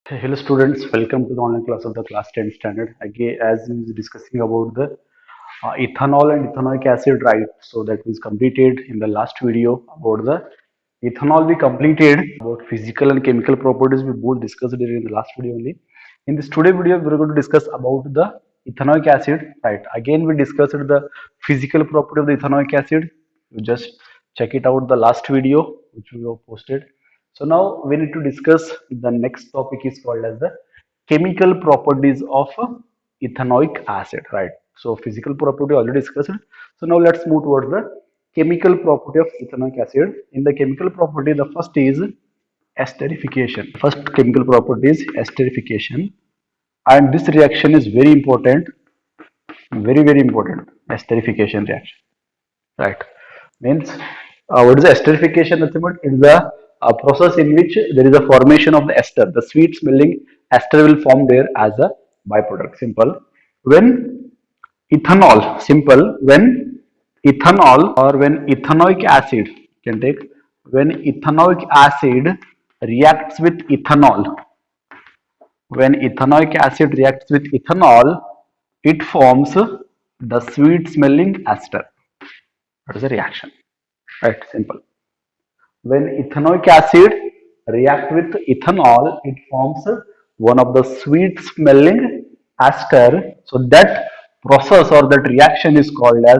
Hello students, welcome to the online class of the class 10 standard. Again, as we were discussing about the ethanol and ethanoic acid, right? So that was completed in the last video about the ethanol we completed about physical and chemical properties we both discussed it in the last video only. In this today video, we're going to discuss about the ethanoic acid, right? Again, we discussed the physical property of the ethanoic acid. You just check it out the last video which we have posted. So now we need to discuss the next topic is called as the chemical properties of ethanoic acid, right? So physical property already discussed. So now let's move towards the chemical property of ethanoic acid. In the chemical property, the first is esterification. First chemical property is esterification, and this reaction is very important, very important. Esterification reaction, right? Means what is the esterification? Nothing but it is a process in which there is a formation of the ester. The sweet smelling ester will form there as a byproduct. Simple. When ethanol, simple, when ethanol or when ethanoic acid, can take, when ethanoic acid reacts with ethanol, when ethanoic acid reacts with ethanol, it forms the sweet smelling ester. That is a reaction, right? Simple. When ethanoic acid reacts with ethanol, it forms one of the sweet smelling ester. So that process or that reaction is called as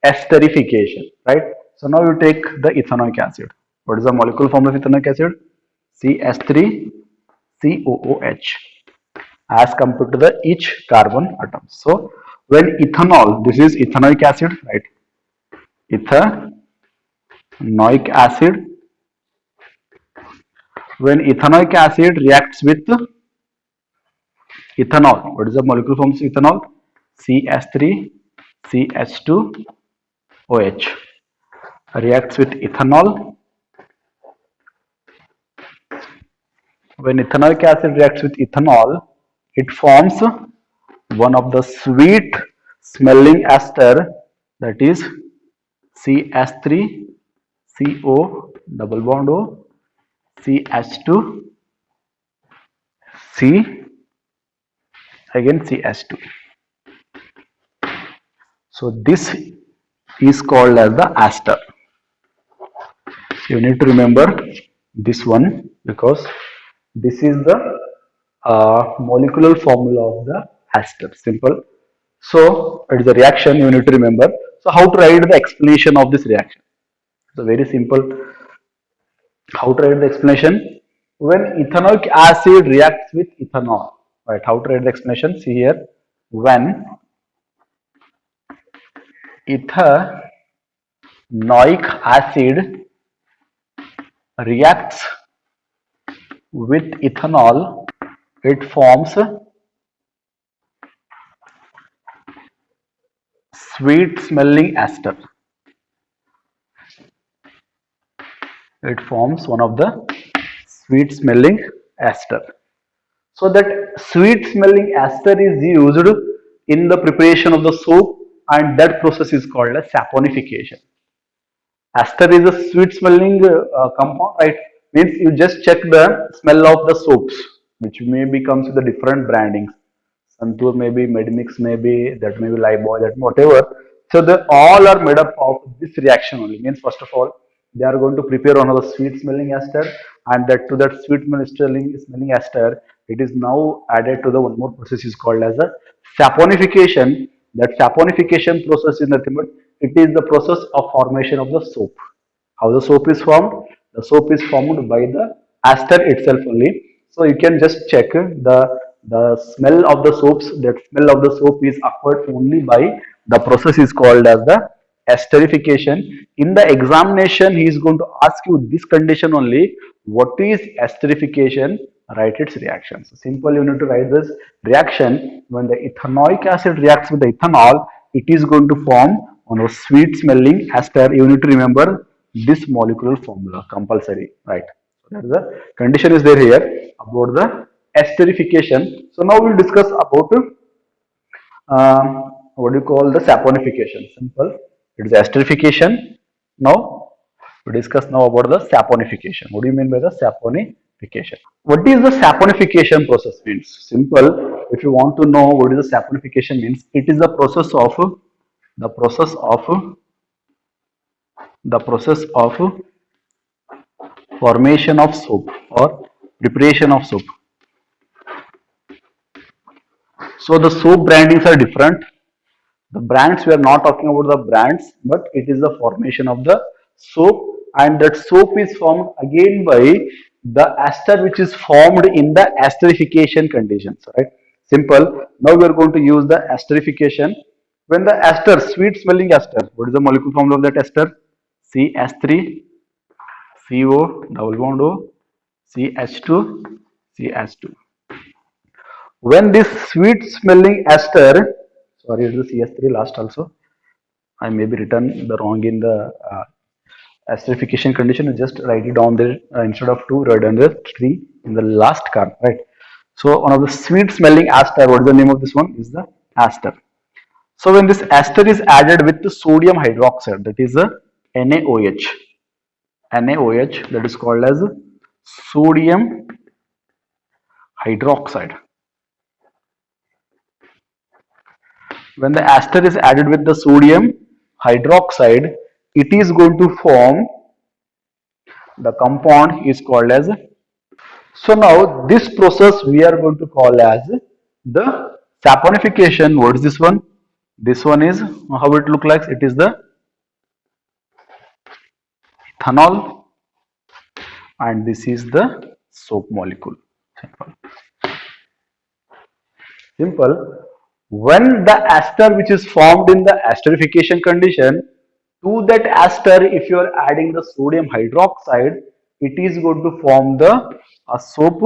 esterification, right? So now you take the ethanoic acid. What is the molecule form of ethanoic acid? CH3COOH as compared to the each carbon atom. So when ethanol, this is ethanoic acid, right? Ethanoic acid, when ethanoic acid reacts with ethanol, what is the molecule forms of ethanol? CH3CH2OH reacts with ethanol. When ethanoic acid reacts with ethanol, it forms one of the sweet smelling ester, that is CH3CO double bond O CH2 C again CH2. So this is called as the ester. You need to remember this one because this is the molecular formula of the ester. Simple. So it is a reaction you need to remember. So how to write the explanation of this reaction? So very simple. How to write the explanation? When ethanoic acid reacts with ethanol, right? How to write the explanation? See here. When ethanoic acid reacts with ethanol, it forms sweet smelling ester. It forms one of the sweet smelling ester. So that sweet smelling ester is used in the preparation of the soap, and that process is called as saponification. Ester is a sweet smelling compound, right? Means you just check the smell of the soaps, which maybe comes with the different brandings. Santur maybe, Medmix maybe, that may be Lifebuoy, that whatever. So they all are made up of this reaction only. Means first of all, they are going to prepare one of the sweet smelling ester, and that to that sweet smelling ester, it is now added to the one more process is called as a saponification. That saponification process is nothing but it is the process of formation of the soap. How the soap is formed? The soap is formed by the ester itself only. So you can just check the smell of the soaps. That smell of the soap is acquired only by the process is called as the esterification. In the examination, he is going to ask you this condition only. What is esterification? Write its reaction. So simple, you need to write this reaction. When the ethanoic acid reacts with the ethanol, it is going to form one of sweet smelling ester. You need to remember this molecular formula compulsory, right? So that is the condition is there here about the esterification. So now we'll discuss about uh, what do you call the saponification. Simple, it is esterification. Now we discuss now about the saponification. What do you mean by the saponification? What is the saponification process means? Simple. If you want to know what is the saponification means, it is the process of the process of the process of formation of soap or preparation of soap. So the soap brandings are different. The brands, we are not talking about the brands, but it is the formation of the soap, and that soap is formed again by the ester which is formed in the esterification conditions, right? Simple. Now we are going to use the esterification. When the ester, sweet smelling ester, what is the molecule formula of that ester? CH3, CO, double bond O, CH2, CH2. When this sweet smelling ester, sorry, it is CH3 last also. I may be written the wrong in the esterification condition. Just write it down there instead of 2, write down the 3 in the last card, right? So one of the sweet smelling ester, what is the name of this one? Is the ester. So when this ester is added with the sodium hydroxide, that is a NaOH, NaOH, that is called as sodium hydroxide. When the ester is added with the sodium hydroxide, it is going to form the compound is called as. So now this process we are going to call as the saponification. What is this one? This one is how it look like. It is the ethanol, and this is the soap molecule. Simple. Simple. When the ester which is formed in the esterification condition, to that ester, if you are adding the sodium hydroxide, it is going to form the soap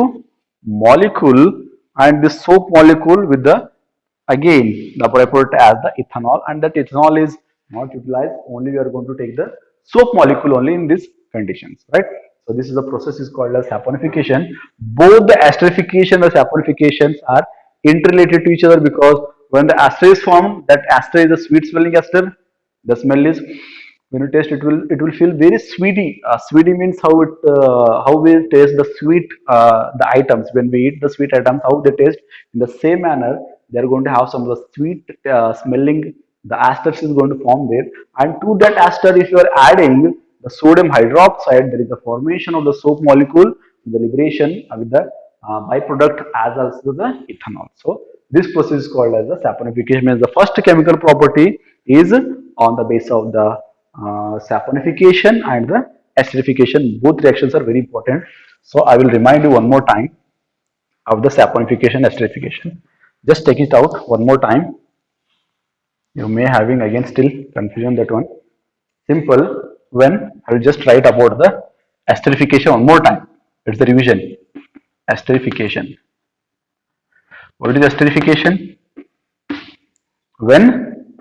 molecule, and this soap molecule with the again the product as the ethanol, and that ethanol is not utilized. Only we are going to take the soap molecule only in these conditions, right? So this is the process is called as saponification. Both the esterification and the saponifications are interrelated to each other, because when the ester is formed, that ester is a sweet smelling ester. The smell is, when you taste it will feel very sweety. Sweety means how we taste the sweet the items. When we eat the sweet items, how they taste, in the same manner they are going to have some of the sweet smelling. The ester is going to form there, and to that ester, if you are adding the sodium hydroxide, there is a formation of the soap molecule, the liberation with the byproduct as also the ethanol. So this process is called as the saponification. Means the first chemical property is on the base of the saponification and the esterification. Both reactions are very important. So I will remind you one more time of the saponification, esterification. Just take it out one more time. You may having again still confusion that one. Simple. When I will just write about the esterification one more time. It's the revision. Esterification. What is esterification? When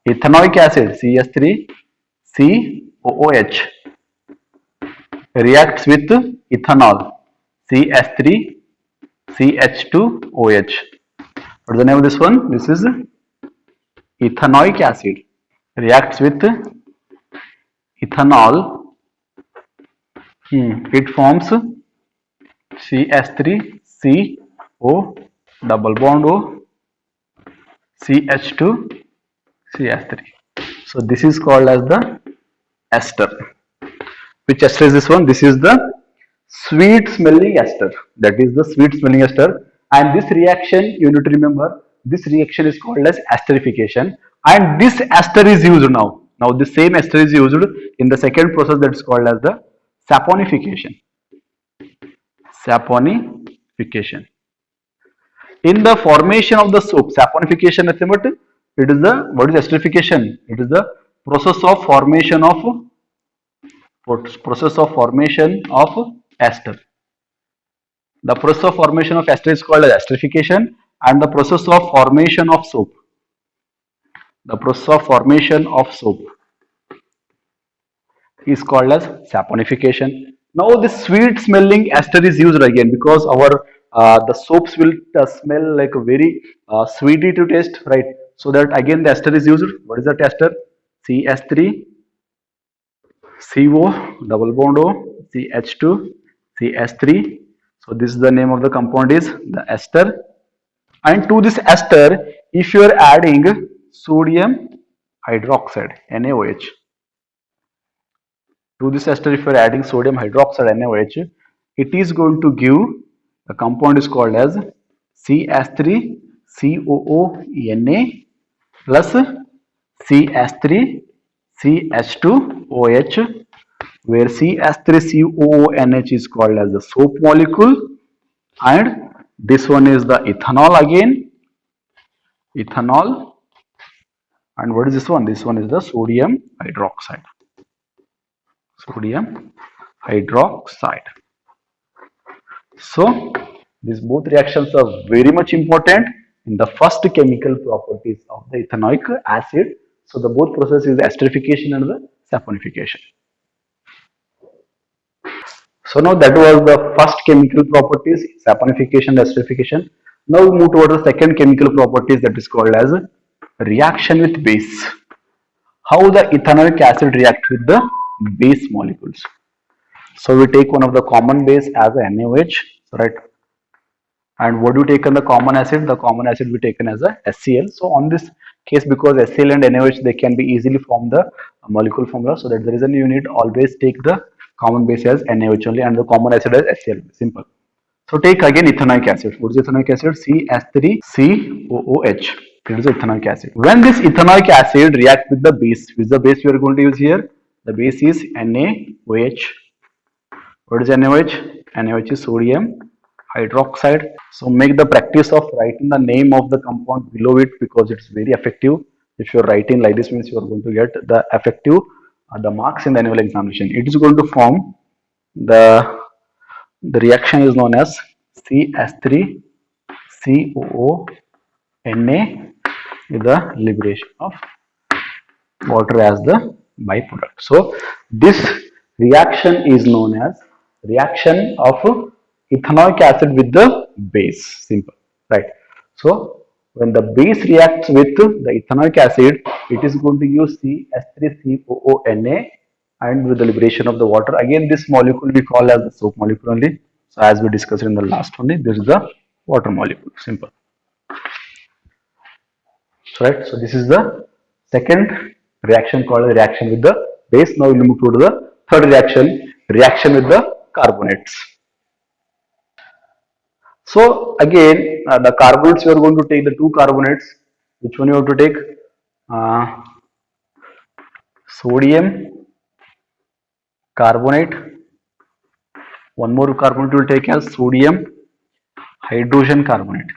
ethanoic acid CH3 COOH reacts with ethanol CH3 CH2OH. What is the name of this one? This is ethanoic acid. Reacts with ethanol. It forms CH3CO double bond O CH2 CH3. So this is called as the ester. Which ester is this one? This is the sweet smelling ester. That is the sweet smelling ester. And this reaction, you need to remember, this reaction is called as esterification. And this ester is used now. Now the same ester is used in the second process, that is called as the saponification. Saponification. In the formation of the soap, saponification nothing but it is the, what is esterification? It is the process of formation of ester. The process of formation of ester is called as esterification, and the process of formation of soap. The process of formation of soap is called as saponification. Now this sweet smelling ester is used again, because our the soaps will smell like a very sweety to taste, right? So that again the ester is used. What is that ester? CH3 CO double bond O CH2 CH3. So this is the name of the compound is the ester. And to this ester, if you are adding sodium hydroxide NaOH, to this ester if you are adding sodium hydroxide NaOH, it is going to give the compound is called as CH3COONa plus CH3CH2OH, where CH3COONH is called as the soap molecule, and this one is the ethanol again, ethanol. And what is this one? This one is the sodium hydroxide. Sodium hydroxide. So these both reactions are very much important in the first chemical properties of the ethanoic acid. So the both process is esterification and the saponification. So now that was the first chemical properties, saponification, esterification. Now we move toward the second chemical properties, that is called as reaction with base. How the ethanoic acid reacts with the base molecules. So we take one of the common base as a NaOH, right? And what do we take on the common acid? The common acid we taken as a HCl. So on this case, because HCl and NaOH, they can be easily form the molecule formula. So that's the reason you need always take the common base as NaOH only and the common acid as HCl. Simple. So take again ethanoic acid. What is ethanoic acid? CH3COOH. It is ethanoic acid. When this ethanoic acid reacts with the base, which is the base we are going to use here? The base is NaOH. What is NaOH? NaOH is sodium hydroxide. So make the practice of writing the name of the compound below it, because it's very effective. If you're writing like this, means you are going to get the effective the marks in the annual examination. It is going to form the reaction is known as CH3COONa with the liberation of water as the byproduct. So this reaction is known as reaction of ethanoic acid with the base. Simple, right? So when the base reacts with the ethanoic acid, it is going to use CH3COONa, and with the liberation of the water, again this molecule we call as the soap molecule only. So as we discussed in the last one, this is the water molecule. Simple. So, right. So this is the second reaction called reaction with the base. Now we will move to the third reaction, reaction with the carbonates. So again, the carbonates you are going to take the two carbonates. Which one you have to take? Sodium carbonate. One more carbonate you will take as sodium hydrogen carbonate.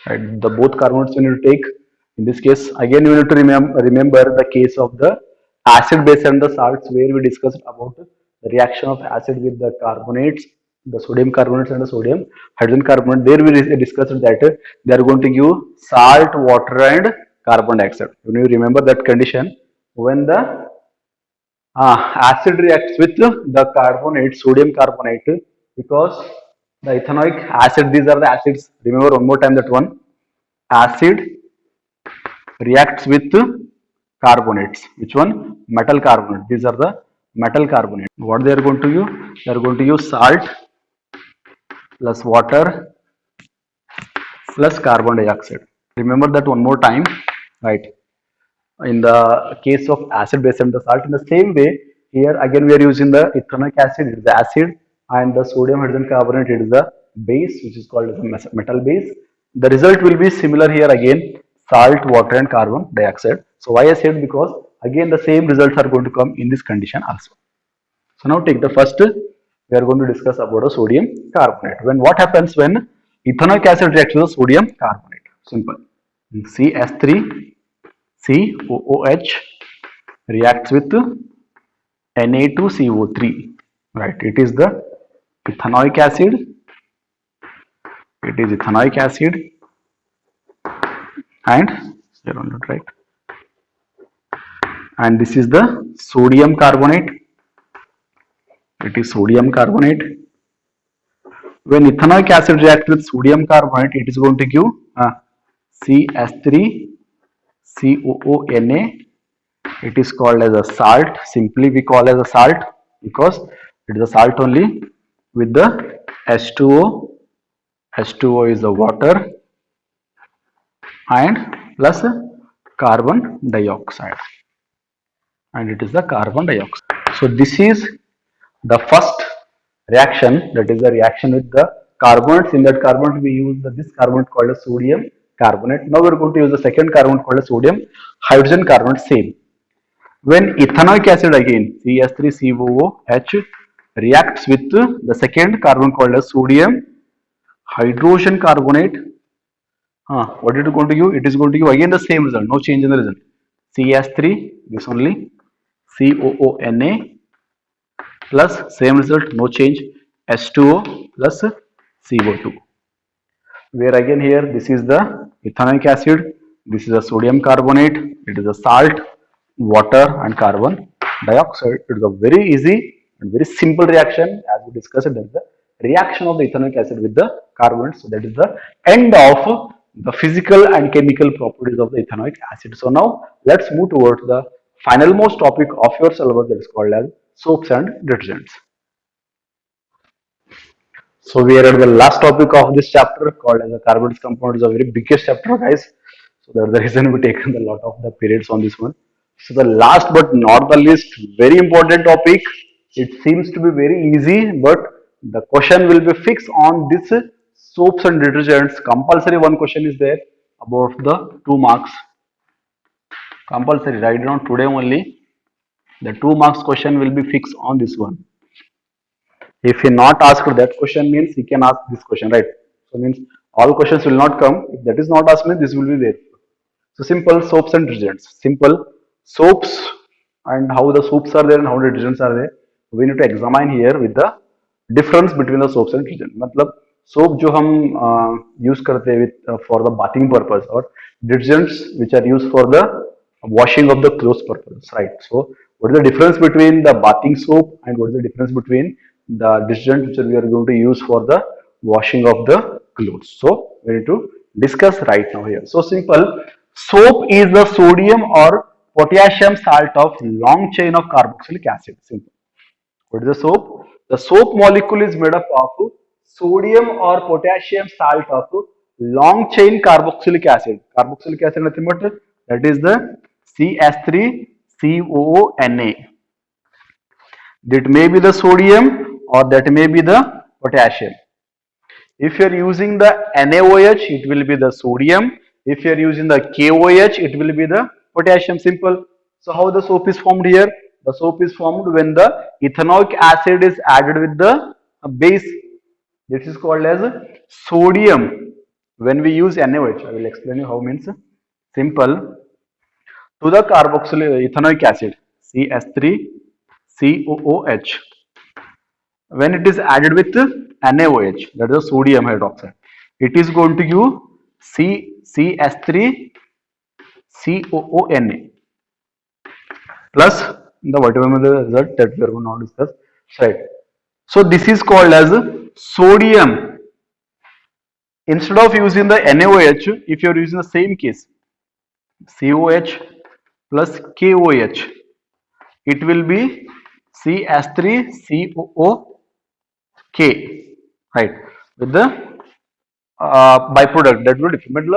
Right, the both carbonates you need to take. In this case, again you need to remember the case of the acid base and the salts, where we discussed about the reaction of acid with the carbonates, the sodium carbonates and the sodium hydrogen carbonate. There we discussed that they are going to give salt, water and carbon dioxide. You need to remember that condition. When the acid reacts with the carbonate, sodium carbonate, because the ethanoic acid, these are the acids. Remember one more time that one. Acid reacts with carbonates. Which one? Metal carbonate. These are the metal carbonate. What they are going to use? They are going to use salt plus water plus carbon dioxide. Remember that one more time, right? In the case of acid base and the salt, in the same way, here again we are using the ethanoic acid, it is the acid, and the sodium hydrogen carbonate, it is the base, which is called the metal base. The result will be similar here again, salt, water and carbon dioxide. So why I said? Because again the same results are going to come in this condition also. So now take the first, we are going to discuss about the sodium carbonate. When what happens when ethanoic acid reacts with the sodium carbonate? Simple. CH3COOH reacts with Na2CO3, right? It is the ethanoic acid. It is ethanoic acid, and right? And this is the sodium carbonate. It is sodium carbonate. When ethanoic acid reacts with sodium carbonate, it is going to give CH3COONa. It is called as a salt. Simply we call as a salt because It is a salt only with the H2O. H2O is the water and plus carbon dioxide, and it is the carbon dioxide. So this is the first reaction, that is the reaction with the carbonates. In that carbonate we use this carbonate called as sodium carbonate. Now we are going to use the second carbonate called as sodium hydrogen carbonate. Same. When ethanoic acid again CH3COOH reacts with the second carbon called as sodium hydrogen carbonate, what it is going to give? It is going to give again the same result, no change in the result. CH3, this only, COONA plus same result, no change, H2O plus CO2. Where again here, this is the ethanoic acid, this is a sodium carbonate, it is a salt, water and carbon dioxide. It is a very easy and very simple reaction as we discussed. That is the reaction of the ethanoic acid with the carbonates. So that is the end of the physical and chemical properties of the ethanoic acid. So now let's move towards the final most topic of your syllabus, that is called as soaps and detergents. So we are at the last topic of this chapter called as the carbonates compound. Is a very biggest chapter, guys. So that's the reason we taken a lot of the periods on this one. So the last but not the least, very important topic. It seems to be very easy, but the question will be fixed on this soaps and detergents. Compulsory one question is there about the 2 marks. Compulsory, write down today only. The 2 marks question will be fixed on this one. If he not asked that question means he can ask this question, right? So means all questions will not come. If that is not asked means this will be there. So simple soaps and detergents. Simple soaps and how the soaps are there and how the detergents are there. We need to examine here with the difference between the soaps and detergent. मतलब soap जो हम use करते हैं with for the bathing purpose और detergents which are used for the washing of the clothes purpose, right? So what is the difference between the bathing soap and what is the difference between the detergent which we are going to use for the washing of the clothes? So we need to discuss right now here. So simple. Soap is the sodium or potassium salt of long chain of carboxylic acid. Simple. What is the soap? The soap molecule is made up of sodium or potassium salt of long chain carboxylic acid. Carboxylic acid nothing but that is the CH3COONA. That may be the sodium or that may be the potassium. If you are using the NaOH, it will be the sodium. If you are using the KOH, it will be the potassium. Simple. So how the soap is formed here? The soap is formed when the ethanoic acid is added with the base. This is called as sodium. When we use NaOH, I will explain you how means. Simple. To the carboxylic ethanoic acid, CH3COOH. When it is added with NaOH, that is the sodium hydroxide, it is going to give CH3COONA plus the whatever the result that we are going to discuss, right? So this is called as sodium. Instead of using the NaOH, if you are using the same case, COH plus KOH, it will be CH3COOK, right? With the byproduct that will different.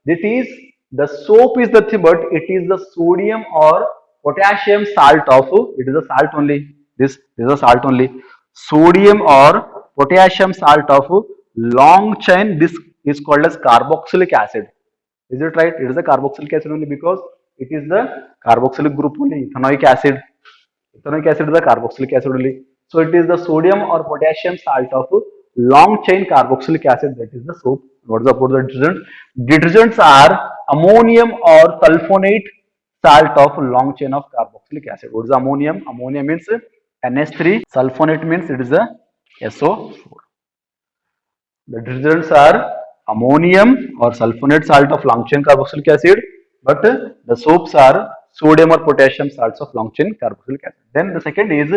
This is the soap is the thing, but it is the sodium or potassium salt of it is a salt only. This is a salt only. Sodium or potassium salt of long chain. This is called as carboxylic acid. Is it right? It is a carboxylic acid only because it is the carboxylic group only. Ethanoic acid. Ethanoic acid is the carboxylic acid only. So it is the sodium or potassium salt of long chain carboxylic acid, that is the soap. What is about the detergent? Detergents are ammonium or sulfonate salt of long chain of carboxylic acid. What is ammonium? Ammonia means NH3. Sulfonate means it is a SO4. The detergents are ammonium or sulfonate salt of long chain carboxylic acid, but the soaps are sodium or potassium salts of long chain carboxylic acid. Then the second is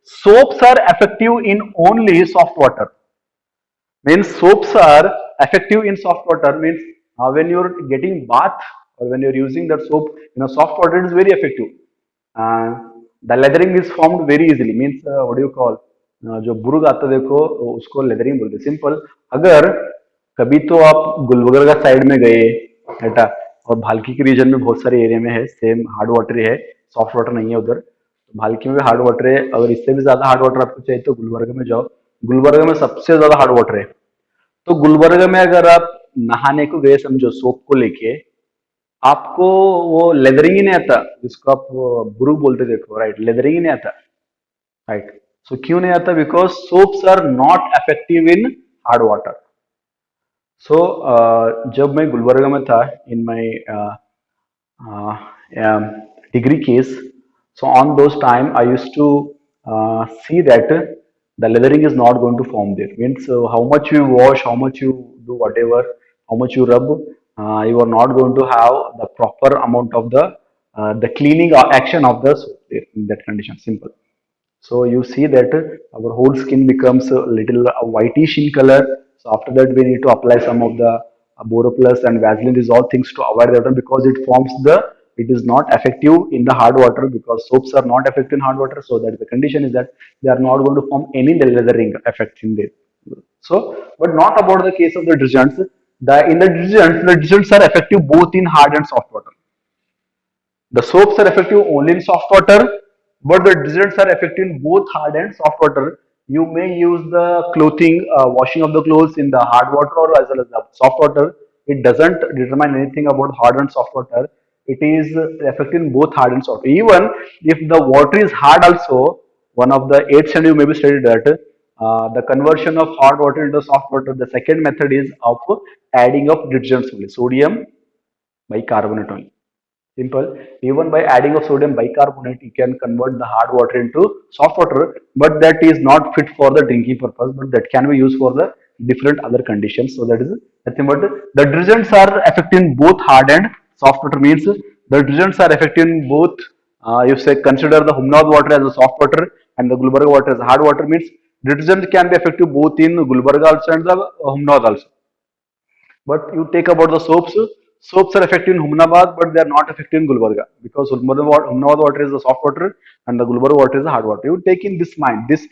soaps are effective in only soft water. Means soaps are effective in soft water means when you are getting bath or when you are using that soap in a soft water, it is very effective. The lathering is formed very easily. Means what do you call? जो बुर्ग आता है देखो उसको लेदरिंग बोलते हैं। Simple. अगर कभी तो आप गुलबर्गा साइड में गए बेटा, और भालकी के रीजन में बहुत सारे एरिया में है सेम हार्ड वाटर है, सॉफ्ट वाटर नहीं है उधर। तो भालकी में भी हार्ड वाटर है, अगर इससे भी ज्यादा हार्ड वाटर आपको चाहिए तो गुलबर्गा में जाओ। गुलबर्गा में सबसे ज्यादा हार्ड वाटर है। तो गुलबर्गा में अगर आप नहाने को गए समझो सोप को लेके, आपको वो लेदरिंग ही नहीं आता, जिसको आप ब्रू बोलते देखो, राइट, लेदरिंग ही नहीं आता, राइट। सो क्यों नहीं आता? Because soaps are not effective in hard water. So जब मैं गुलबर्गा में था इन माई degree case. So on those time, I used to see that the leathering is not going to form there. Means how much you wash, how much you do whatever, how much you rub, you are not going to have the proper amount of the cleaning action of the soap there in that condition. Simple. So you see that our whole skin becomes a little whitish in color. So after that, we need to apply some of the Boroplus and Vaseline. These all things to avoid that one, because it forms the. It is not effective in the hard water, because soaps are not effective in hard water. So that the condition is that they are not going to form any leathering effect in there. So, but not about the case of the detergents. The detergents are effective both in hard and soft water. The soaps are effective only in soft water, but the detergents are effective in both hard and soft water. You may use the clothing, washing of the clothes in the hard water or as well as the soft water. It doesn't determine anything about hard and soft water. It is effective in both hard and soft. Even if the water is hard also, one of the 8th standard you maybe studied that the conversion of hard water into soft water, the second method is of adding of detergents only, sodium bicarbonate only. Simple. Even by adding of sodium bicarbonate, you can convert the hard water into soft water, but that is not fit for the drinking purpose, but that can be used for the different other conditions. So that is nothing but the detergents are effective in both hard and soft water. Means the detergents are effective in both. You say consider the Humnad water as a soft water and the Gulbarga water as hard water. Means detergent can be effective both in Gulbarga also and the Humnad also. But you take about the soaps. Soaps are effective in Humnabad, but they are not effective in Gulbarga, because Humnabad water is the soft water and the Gulbarga water is the hard water. You take in this mind, this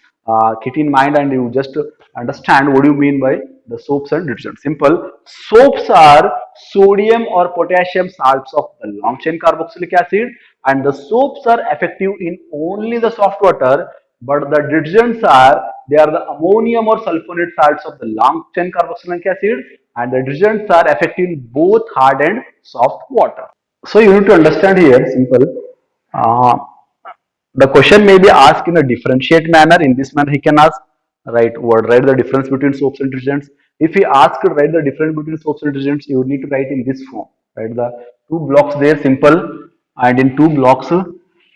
kit in mind, and you just understand what do you mean by the soaps and detergents. Simple. Soaps are sodium or potassium salts of the long chain carboxylic acid, and the soaps are effective in only the soft water, but the detergents are, they are the ammonium or sulfonate salts of the long chain carboxylic acid, and the detergents are effective in both hard and soft water. So you need to understand here, simple. Uh, the question may be asked in a differentiate manner. In this manner, he can ask, write the difference between soaps and detergents. If he asks to write the difference between soaps and detergents, you need to write in this form. Right, the two blocks there, simple, and in two blocks,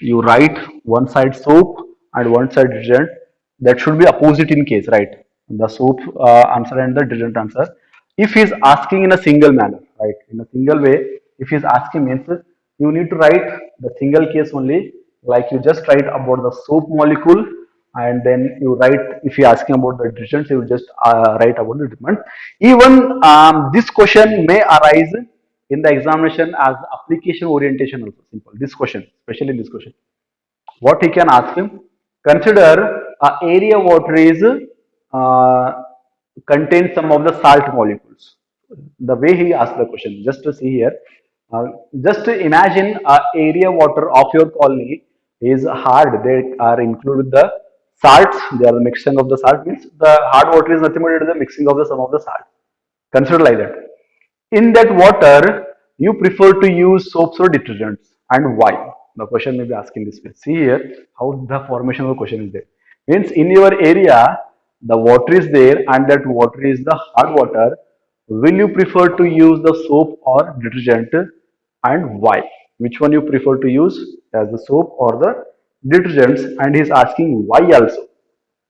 you write one side soap and one side detergent. That should be opposite in case, right? The soap answer and the detergent answer. If he is asking in a single manner, right, in a single way, if he is asking means you need to write the single case only, like you just write about the soap molecule, and then you write, if you are asking about the detergents, you just write about the treatment. Even this question may arise in the examination as application orientation also. Simple. This question, especially this question, what he can ask him, consider area water is contains some of the salt molecules. The way he asked the question, just to see here, uh, just to imagine area water of your colony is hard, they are included the salts, they are the mixing of the salt, means the hard water is nothing but the mixing of the some of the salt. Consider like that. In that water, you prefer to use soaps or detergents, and why? The question may be asking this way. See here how the formation of the question is there. Means in your area, the water is there and that water is the hard water. Will you prefer to use the soap or detergent, and why? Which one you prefer to use as the soap or the detergents? And he is asking why also.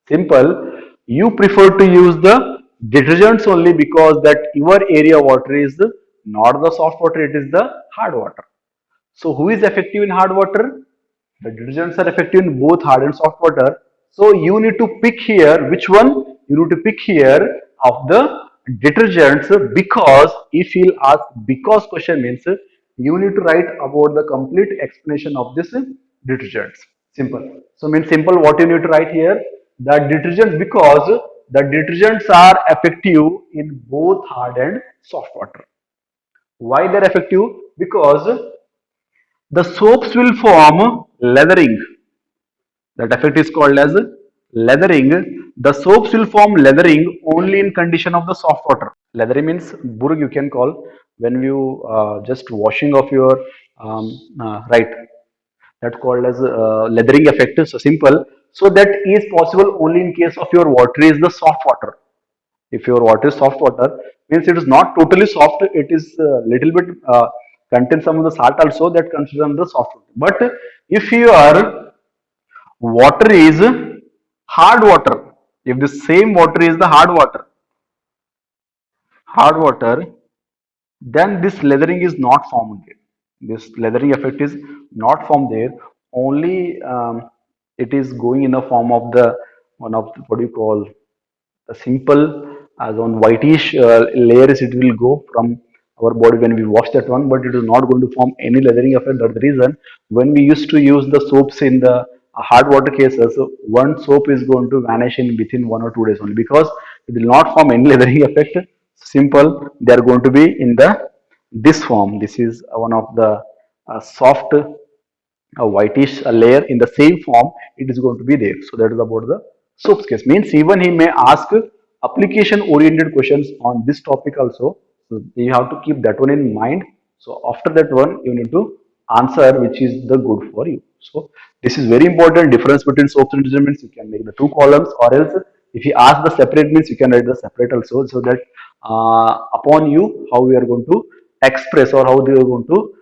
Simple. You prefer to use the detergents only because that your area water is not the soft water, it is the hard water. So who is effective in hard water? The detergents are effective in both hard and soft water. So you need to pick here which one you need to pick here of the detergents, because if he'll ask because question means you need to write about the complete explanation of this detergents. Simple. So means simple, what you need to write here, the detergents, because the detergents are effective in both hard and soft water. Why they're effective? Because the soaps will form leathering. That effect is called as leathering. The soaps will form leathering only in condition of the soft water. Leathering means burg, you can call, when you just washing of your right, that's called as leathering effect. So simple. So that is possible only in case of your water is the soft water. If your water is soft water, means it is not totally soft, it is little bit contains some of the salt also, that considered the soft water. But if your water is hard water, if the same water is the hard water, then this leathering is not formed there. This leathering effect is not formed there. Only it is going in the form of the one of the, what do you call, the simple as on whitish layers. It will go from our body when we wash that one, but it is not going to form any leathering effect. That's the reason when we used to use the soaps in the hard water cases, one soap is going to vanish in within 1 or 2 days only, because it will not form any leathering effect. Simple, they are going to be in the this form. This is one of the soft whitish layer in the same form, it is going to be there. So that is about the soaps case. Means even he may ask application oriented questions on this topic also. So you have to keep that one in mind. So after that one, you need to answer which is the good for you. So this is very important difference between soaps and detergents. You can make the two columns, or else if you ask the separate, means you can write the separate also, so that upon you how we are going to express, or how they are going to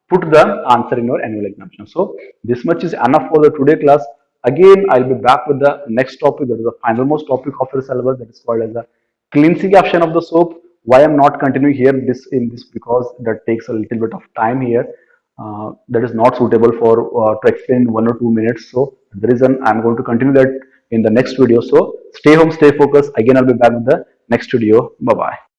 put the answer in your annual examination. So this much is enough for the today class. Again, I'll be back with the next topic. That is the final most topic of your syllabus, that is called as the cleansing action of the soap. Why I'm not continuing here this in this, because that takes a little bit of time here. That is not suitable for to explain in 1 or 2 minutes. So the reason I'm going to continue that in the next video. So stay home, stay focused. Again, I'll be back with the next video. Bye bye.